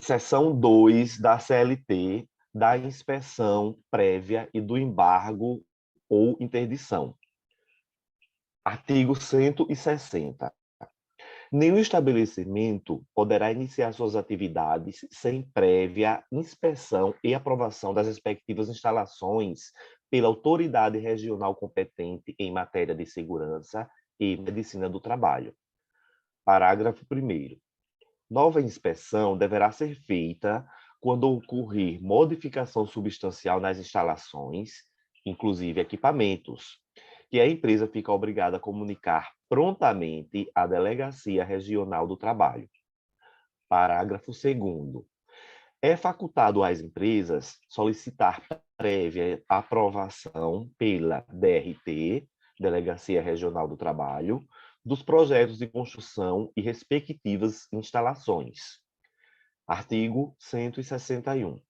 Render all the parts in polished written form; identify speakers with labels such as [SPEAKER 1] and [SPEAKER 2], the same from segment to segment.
[SPEAKER 1] Seção 2 da CLT, da inspeção prévia e do embargo ou interdição. Artigo 160. Nenhum estabelecimento poderá iniciar suas atividades sem prévia inspeção e aprovação das respectivas instalações pela autoridade regional competente em matéria de segurança e medicina do trabalho. Parágrafo 1º. Nova inspeção deverá ser feita quando ocorrer modificação substancial nas instalações, inclusive equipamentos, que a empresa fica obrigada a comunicar prontamente à Delegacia Regional do Trabalho. Parágrafo 2º. É facultado às empresas solicitar prévia aprovação pela DRT, Delegacia Regional do Trabalho, dos projetos de construção e respectivas instalações. Artigo 161.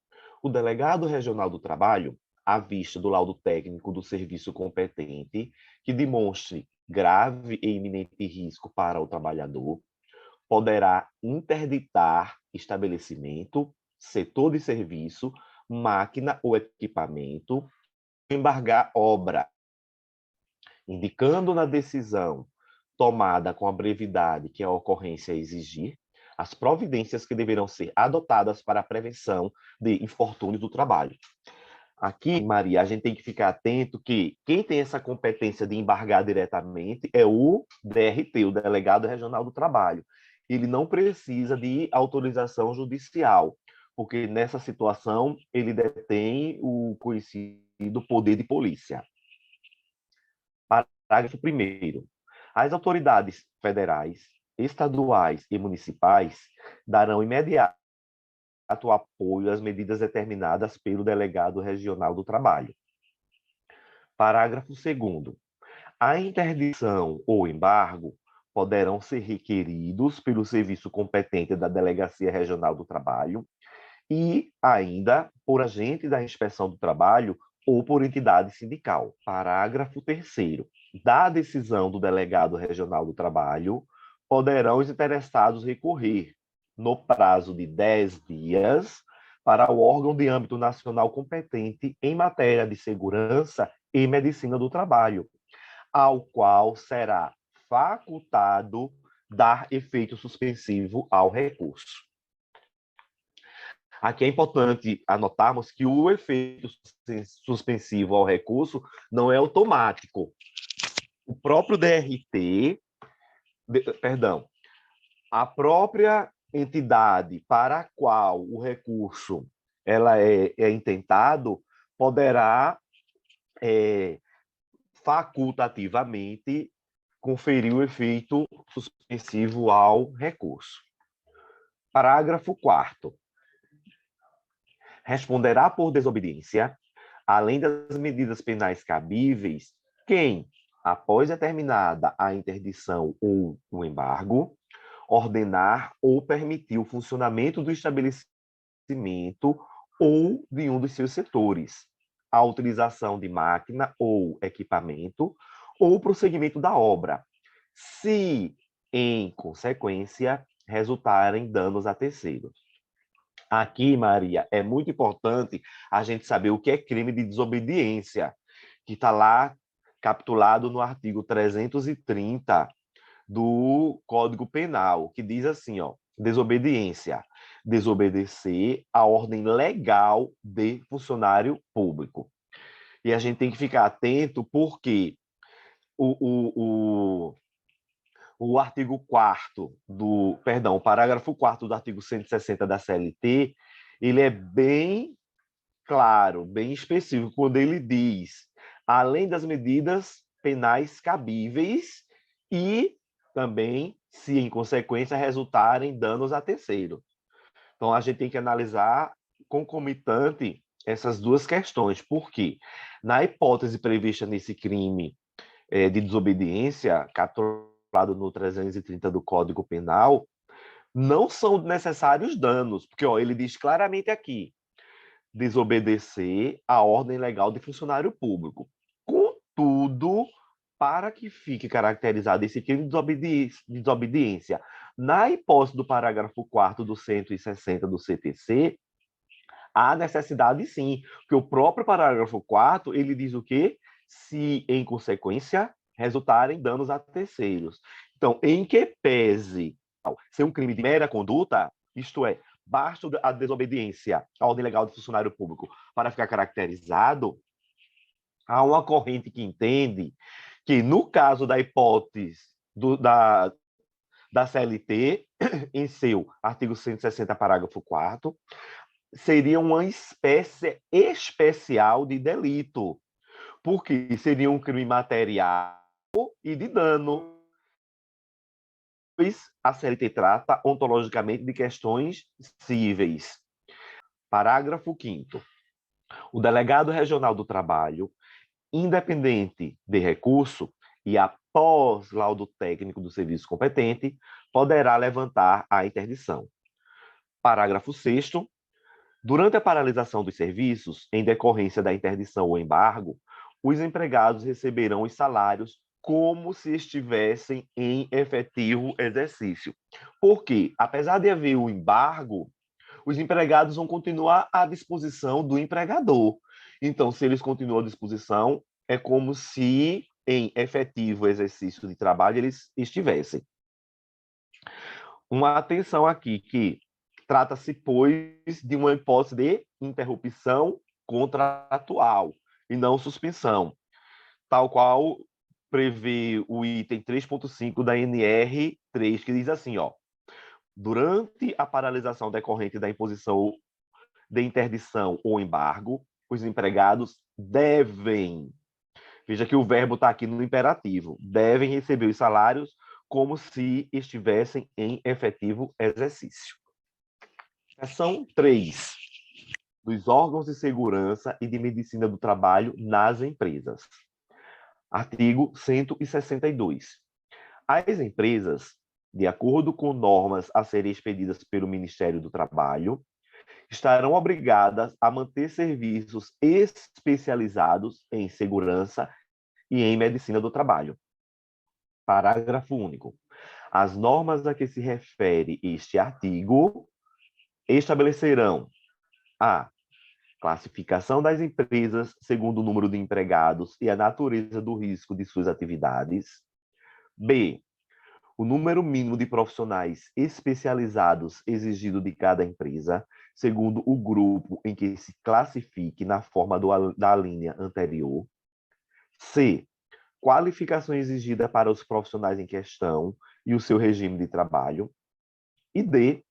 [SPEAKER 1] O delegado regional do trabalho, à vista do laudo técnico do serviço competente, que demonstre grave e iminente risco para o trabalhador, poderá interditar estabelecimento, setor de serviço, máquina ou equipamento, embargar obra, indicando na decisão tomada com a brevidade que a ocorrência exigir, as providências que deverão ser adotadas para a prevenção de infortúnios do trabalho. Aqui, Maria, a gente tem que ficar atento que quem tem essa competência de embargar diretamente é o DRT, o Delegado Regional do Trabalho. Ele não precisa de autorização judicial, porque nessa situação ele detém o conhecido poder de polícia. Parágrafo 1º. As autoridades federais, estaduais e municipais darão imediato apoio às medidas determinadas pelo Delegado Regional do Trabalho. Parágrafo 2º. A interdição ou embargo poderão ser requeridos pelo serviço competente da Delegacia Regional do Trabalho e ainda por agente da Inspeção do Trabalho ou por entidade sindical. Parágrafo 3º. Da decisão do Delegado Regional do Trabalho, poderão os interessados recorrer, no prazo de 10 dias, para o órgão de âmbito nacional competente em matéria de segurança e medicina do trabalho, ao qual será facultado dar efeito suspensivo ao recurso. Aqui é importante anotarmos que o efeito suspensivo ao recurso não é automático. O próprio DRT, a própria entidade para a qual o recurso ela é intentado poderá facultativamente conferir o efeito suspensivo ao recurso. Parágrafo 4º. Responderá por desobediência, além das medidas penais cabíveis, quem, após determinada a interdição ou o embargo, ordenar ou permitir o funcionamento do estabelecimento ou de um dos seus setores, a utilização de máquina ou equipamento ou o prosseguimento da obra, se, em consequência, resultarem danos a terceiros. Aqui, Maria, é muito importante a gente saber o que é crime de desobediência, que está lá capitulado no artigo 330 do Código Penal, que diz assim, desobediência, desobedecer a ordem legal de funcionário público. E a gente tem que ficar atento porque o artigo 4º o parágrafo 4º do artigo 160 da CLT, ele é bem claro, bem específico, quando ele diz, além das medidas penais cabíveis e também, se em consequência resultarem danos a terceiro. Então, a gente tem que analisar concomitante essas duas questões, porque na hipótese prevista nesse crime de desobediência, capturado no 330 do Código Penal, não são necessários danos, porque ele diz claramente aqui, desobedecer a ordem legal de funcionário público. Contudo, para que fique caracterizado esse crime de desobediência Na hipótese do parágrafo 4º do 160 do CTC, há necessidade sim, porque o próprio parágrafo 4º, ele diz o quê? Se, em consequência, resultarem danos a terceiros. Então, em que pese ser um crime de mera conduta, isto é, basta a desobediência à ordem legal do funcionário público para ficar caracterizado, há uma corrente que entende que, no caso da hipótese da CLT, em seu artigo 160, parágrafo 4º, seria uma espécie especial de delito, porque seria um crime material e de dano, pois a CLT trata ontologicamente de questões cíveis. Parágrafo 5º. O delegado regional do trabalho, independente de recurso e após laudo técnico do serviço competente, poderá levantar a interdição. Parágrafo 6º. Durante a paralisação dos serviços, em decorrência da interdição ou embargo, os empregados receberão os salários como se estivessem em efetivo exercício. Porque, apesar de haver o embargo, os empregados vão continuar à disposição do empregador. Então, se eles continuam à disposição, é como se em efetivo exercício de trabalho eles estivessem. Uma atenção aqui que trata-se, pois, de uma hipótese de interrupção contratual e não suspensão, tal qual prevê o item 3.5 da NR3, que diz assim, ó, durante a paralisação decorrente da imposição de interdição ou embargo, os empregados devem, veja que o verbo está aqui no imperativo, devem receber os salários como se estivessem em efetivo exercício. Seção 3. Dos órgãos de segurança e de medicina do trabalho nas empresas. Artigo 162. As empresas, de acordo com normas a serem expedidas pelo Ministério do Trabalho, estarão obrigadas a manter serviços especializados em segurança e em medicina do trabalho. Parágrafo único. As normas a que se refere este artigo estabelecerão a classificação das empresas segundo o número de empregados e a natureza do risco de suas atividades. B. O número mínimo de profissionais especializados exigido de cada empresa, segundo o grupo em que se classifique na forma da linha anterior. C. Qualificação exigida para os profissionais em questão e o seu regime de trabalho. E D.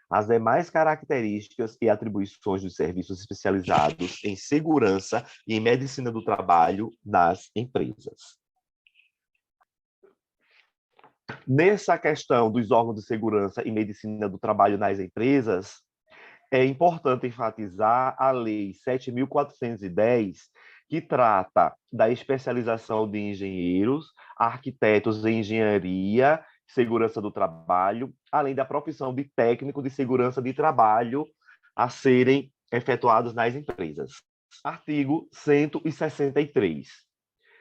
[SPEAKER 1] As demais características e atribuições dos serviços especializados em segurança e em medicina do trabalho nas empresas. Nessa questão dos órgãos de segurança e medicina do trabalho nas empresas, é importante enfatizar a Lei 7.410, que trata da especialização de engenheiros, arquitetos em engenharia, segurança do trabalho, além da profissão de técnico de segurança de trabalho a serem efetuados nas empresas. Artigo 163.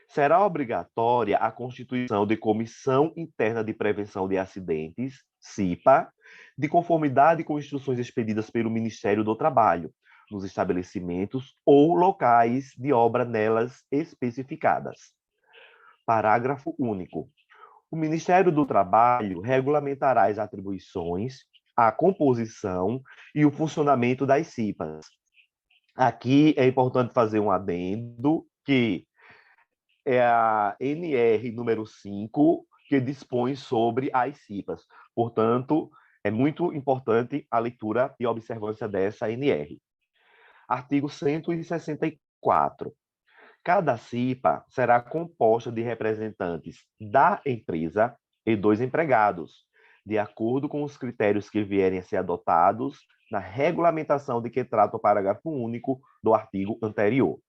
[SPEAKER 1] Será obrigatória a constituição de Comissão Interna de Prevenção de Acidentes, CIPA, de conformidade com instruções expedidas pelo Ministério do Trabalho, nos estabelecimentos ou locais de obra nelas especificadas. Parágrafo único. O Ministério do Trabalho regulamentará as atribuições, a composição e o funcionamento das CIPAs. Aqui é importante fazer um adendo que é a NR número 5, que dispõe sobre as CIPAs. Portanto, é muito importante a leitura e a observância dessa NR. Artigo 164. Cada CIPA será composta de representantes da empresa e dos empregados, de acordo com os critérios que vierem a ser adotados na regulamentação de que trata o parágrafo único do artigo anterior.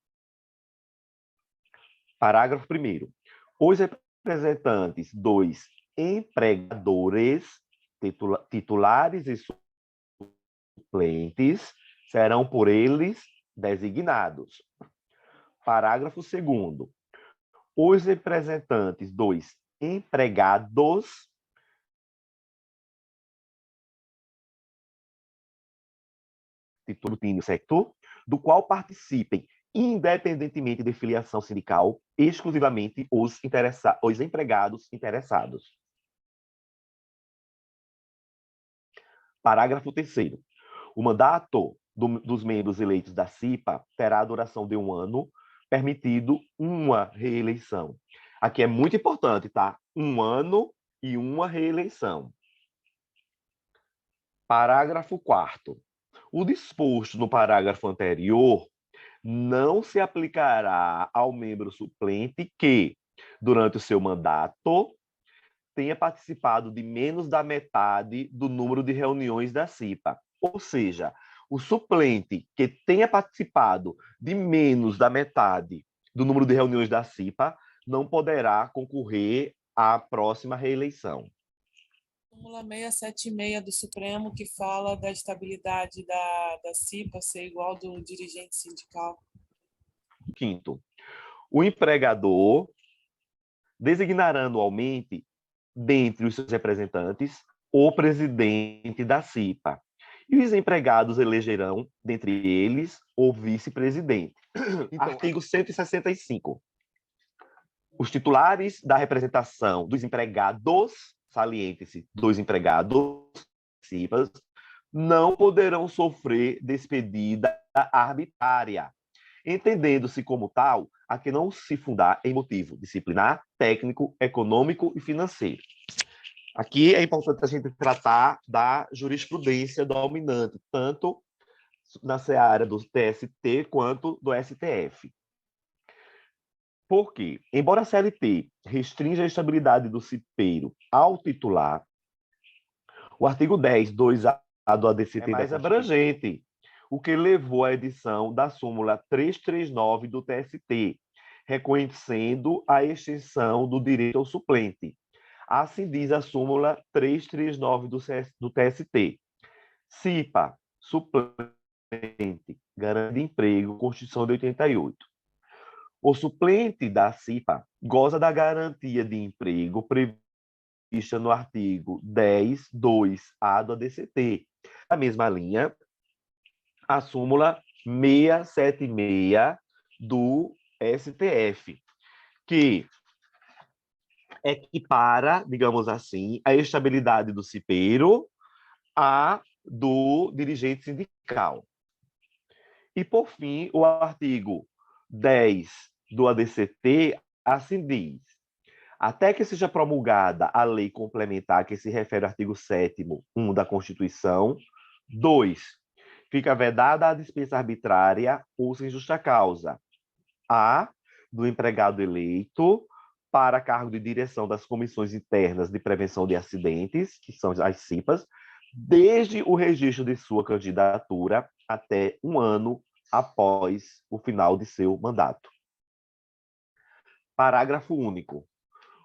[SPEAKER 1] Parágrafo 1º. Os representantes dos empregadores, titulares e suplentes, serão por eles designados. Parágrafo 2º. Os representantes dos empregados Titurtínio Sector, do qual participem, independentemente de filiação sindical, exclusivamente os empregados interessados. Parágrafo 3º. O mandato dos membros eleitos da CIPA terá a duração de 1 ano, permitido uma reeleição. Aqui é muito importante, tá? 1 ano e uma reeleição. Parágrafo 4º. O disposto no parágrafo anterior não se aplicará ao membro suplente que, durante o seu mandato, tenha participado de menos da metade do número de reuniões da CIPA. Ou seja, o suplente que tenha participado de menos da metade do número de reuniões da CIPA não poderá concorrer à próxima reeleição.
[SPEAKER 2] Súmula 676 do Supremo, que fala da estabilidade da CIPA ser igual do dirigente sindical.
[SPEAKER 1] 5º. O empregador designará anualmente, dentre os seus representantes, o presidente da CIPA. E os empregados elegerão, dentre eles, o vice-presidente. Então, artigo 165. Os titulares da representação dos empregados, saliente-se, dos empregados, CIPAs, não poderão sofrer despedida arbitrária, entendendo-se como tal a que não se fundar em motivo disciplinar, técnico, econômico e financeiro. Aqui é importante a gente tratar da jurisprudência dominante, tanto na seara do TST quanto do STF. Por quê? Embora a CLT restrinja a estabilidade do cipeiro ao titular, o artigo 10, 2A do ADCT é mais abrangente, o que levou à edição da súmula 339 do TST, reconhecendo a extensão do direito ao suplente. Assim diz a súmula 339 do TST. CIPA, suplente, garante emprego, Constituição de 88. O suplente da CIPA goza da garantia de emprego prevista no artigo 10, 2A do ADCT. Na mesma linha, a súmula 676 do STF, que equipara, digamos assim, a estabilidade do cipeiro à do dirigente sindical. E, por fim, o artigo 10 do ADCT assim diz: até que seja promulgada a lei complementar que se refere ao artigo 7º, 1 da Constituição. 2. Fica vedada a dispensa arbitrária ou sem justa causa. A. Do empregado eleito para cargo de direção das comissões internas de prevenção de acidentes, que são as CIPAs, desde o registro de sua candidatura até 1 ano após o final de seu mandato. Parágrafo único.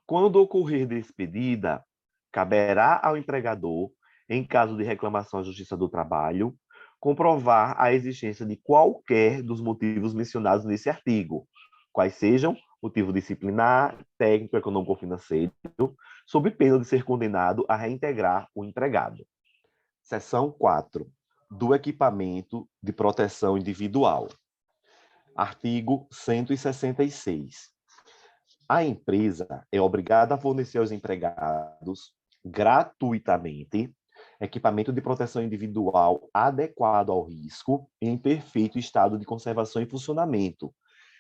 [SPEAKER 1] Quando ocorrer despedida, caberá ao empregador, em caso de reclamação à Justiça do Trabalho, comprovar a existência de qualquer dos motivos mencionados nesse artigo, quais sejam motivo disciplinar, técnico, econômico ou financeiro, sob pena de ser condenado a reintegrar o empregado. Seção 4. Do equipamento de proteção individual. Artigo 166. A empresa é obrigada a fornecer aos empregados, gratuitamente, equipamento de proteção individual adequado ao risco, em perfeito estado de conservação e funcionamento,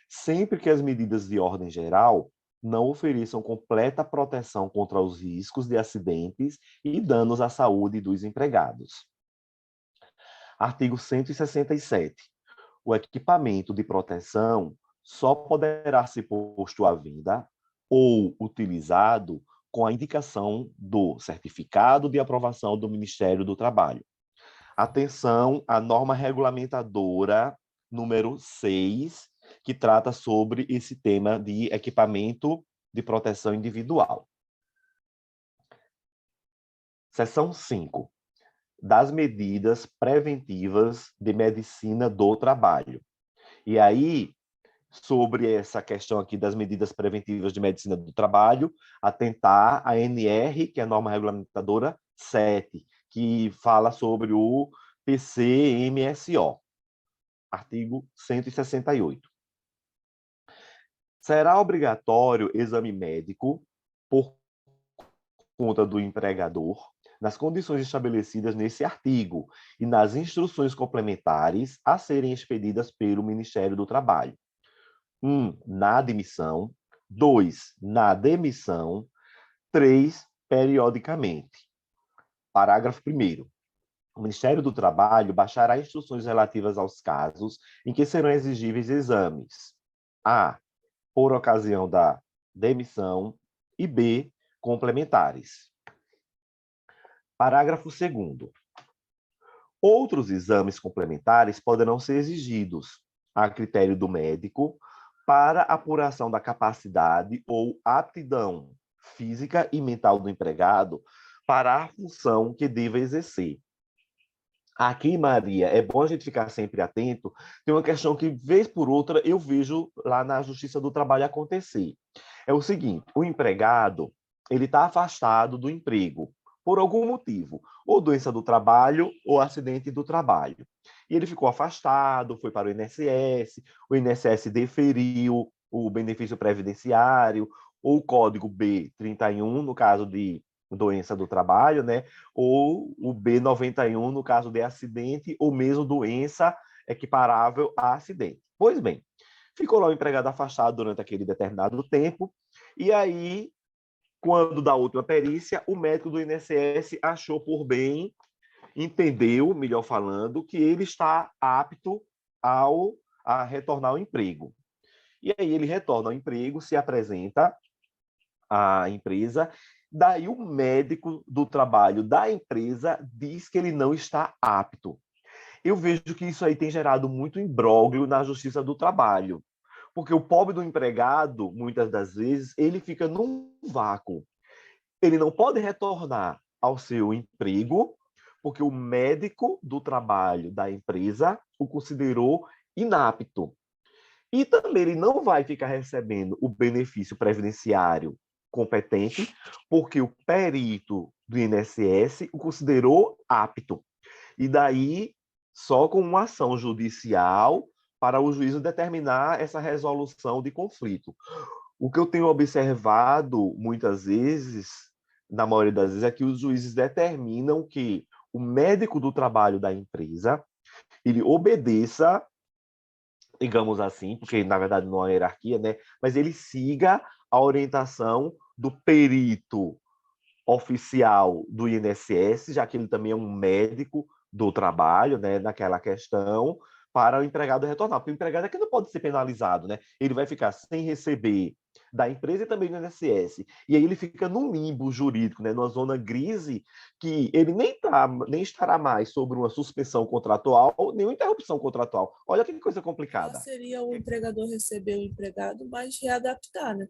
[SPEAKER 1] sempre que as medidas de ordem geral não ofereçam completa proteção contra os riscos de acidentes e danos à saúde dos empregados. Artigo 167. O equipamento de proteção só poderá ser posto à venda ou utilizado com a indicação do certificado de aprovação do Ministério do Trabalho. Atenção à norma regulamentadora número 6, que trata sobre esse tema de equipamento de proteção individual. Seção 5. Das medidas preventivas de medicina do trabalho. E aí, sobre essa questão aqui das medidas preventivas de medicina do trabalho, atentar a NR, que é a norma regulamentadora 7, que fala sobre o PCMSO, artigo 168. Será obrigatório exame médico por conta do empregador, nas condições estabelecidas nesse artigo e nas instruções complementares a serem expedidas pelo Ministério do Trabalho. 1. Na admissão. 2. Na demissão. 3. Periodicamente. Parágrafo 1º. O Ministério do Trabalho baixará instruções relativas aos casos em que serão exigíveis exames. A. Por ocasião da demissão. E B. Complementares. Parágrafo 2º. Outros exames complementares poderão ser exigidos, a critério do médico, para apuração da capacidade ou aptidão física e mental do empregado para a função que deva exercer. Aqui, Maria, é bom a gente ficar sempre atento. Tem uma questão que, vez por outra, eu vejo lá na Justiça do Trabalho acontecer. É o seguinte, o empregado, ele está afastado do emprego por algum motivo, ou doença do trabalho, ou acidente do trabalho. E ele ficou afastado, foi para o INSS deferiu o benefício previdenciário, ou o código B31, no caso de doença do trabalho, né? Ou o B91, no caso de acidente, ou mesmo doença equiparável a acidente. Pois bem, ficou lá o empregado afastado durante aquele determinado tempo, e aí, quando da última perícia, o médico do INSS achou por bem, entendeu, melhor falando, que ele está apto a retornar ao emprego. E aí ele retorna ao emprego, se apresenta à empresa, daí o médico do trabalho da empresa diz que ele não está apto. Eu vejo que isso aí tem gerado muito imbróglio na Justiça do Trabalho, porque o pobre do empregado, muitas das vezes, ele fica num vácuo. Ele não pode retornar ao seu emprego, porque o médico do trabalho da empresa o considerou inapto. E também ele não vai ficar recebendo o benefício previdenciário competente, porque o perito do INSS o considerou apto. E daí, só com uma ação judicial para o juízo determinar essa resolução de conflito. O que eu tenho observado muitas vezes, na maioria das vezes, é que os juízes determinam que o médico do trabalho da empresa ele obedeça, digamos assim, porque na verdade não há hierarquia, né? Mas ele siga a orientação do perito oficial do INSS, já que ele também é um médico do trabalho, né, naquela questão, para o empregado retornar. Porque o empregado aqui não pode ser penalizado, né? Ele vai ficar sem receber da empresa e também do INSS. E aí ele fica num limbo jurídico, né, numa zona grise, que ele nem estará mais sobre uma suspensão contratual, nem uma interrupção contratual. Olha que coisa
[SPEAKER 2] Já
[SPEAKER 1] complicada.
[SPEAKER 2] seria o empregador receber o empregado, mas readaptar, né?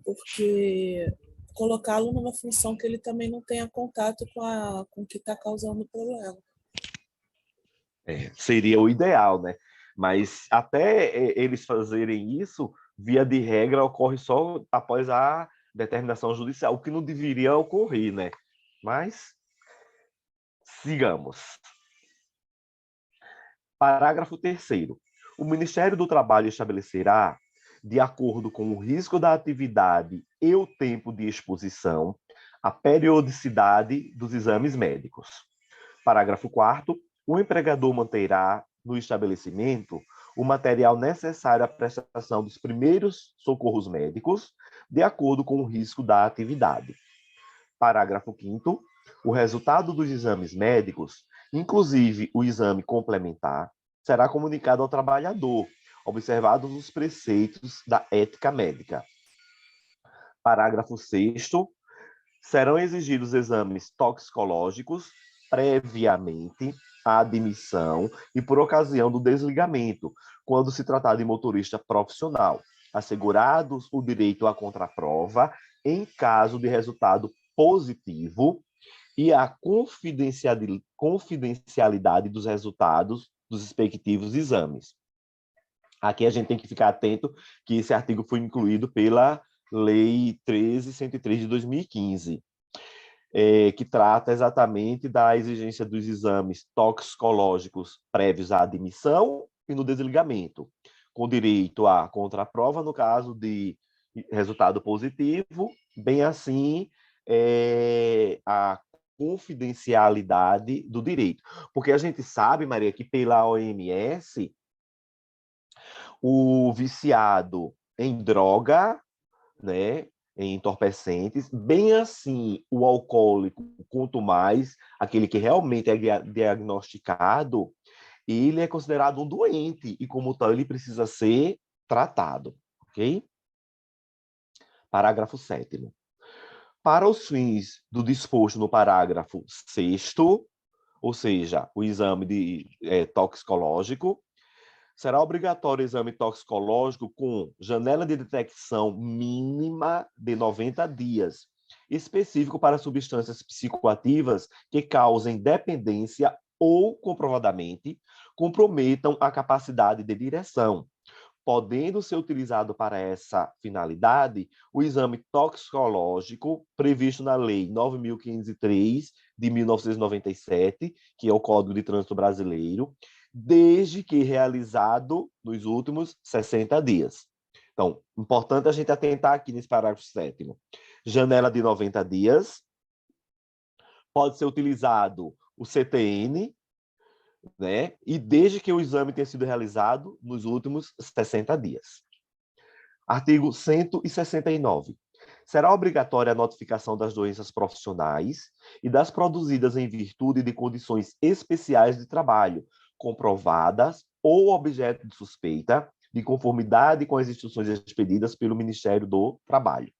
[SPEAKER 2] Porque colocá-lo numa função que ele também não tenha contato com o que está causando o problema.
[SPEAKER 1] Seria o ideal, né? Mas até eles fazerem isso, via de regra, ocorre só após a determinação judicial, o que não deveria ocorrer, né? Mas sigamos. Parágrafo 3º. O Ministério do Trabalho estabelecerá, de acordo com o risco da atividade e o tempo de exposição, a periodicidade dos exames médicos. Parágrafo 4º. O empregador manterá no estabelecimento o material necessário à prestação dos primeiros socorros médicos, de acordo com o risco da atividade. Parágrafo 5º. O resultado dos exames médicos, inclusive o exame complementar, será comunicado ao trabalhador, observados os preceitos da ética médica. Parágrafo 6º. Serão exigidos exames toxicológicos previamente à admissão e por ocasião do desligamento, quando se tratar de motorista profissional, assegurados o direito à contraprova em caso de resultado positivo e a confidencialidade dos resultados dos respectivos exames. Aqui a gente tem que ficar atento que esse artigo foi incluído pela Lei 13.103 de 2015. que trata exatamente da exigência dos exames toxicológicos prévios à admissão e no desligamento, com direito à contraprova no caso de resultado positivo, bem assim a confidencialidade do direito. Porque a gente sabe, Maria, que pela OMS, o viciado em droga, né, em entorpecentes, bem assim o alcoólico, quanto mais aquele que realmente é diagnosticado, ele é considerado um doente e, como tal, ele precisa ser tratado, ok? Parágrafo 7º. Para os fins do disposto no parágrafo 6º, ou seja, o exame toxicológico, será obrigatório o exame toxicológico com janela de detecção mínima de 90 dias, específico para substâncias psicoativas que causem dependência ou, comprovadamente, comprometam a capacidade de direção, podendo ser utilizado para essa finalidade o exame toxicológico previsto na Lei 9.503, de 1997, que é o Código de Trânsito Brasileiro, desde que realizado nos últimos 60 dias. Então, importante a gente atentar aqui nesse parágrafo 7º. Janela de 90 dias, pode ser utilizado o CTN, né? E desde que o exame tenha sido realizado nos últimos 60 dias. Artigo 169. Será obrigatória a notificação das doenças profissionais e das produzidas em virtude de condições especiais de trabalho, comprovadas ou objeto de suspeita, de conformidade com as instruções expedidas pelo Ministério do Trabalho.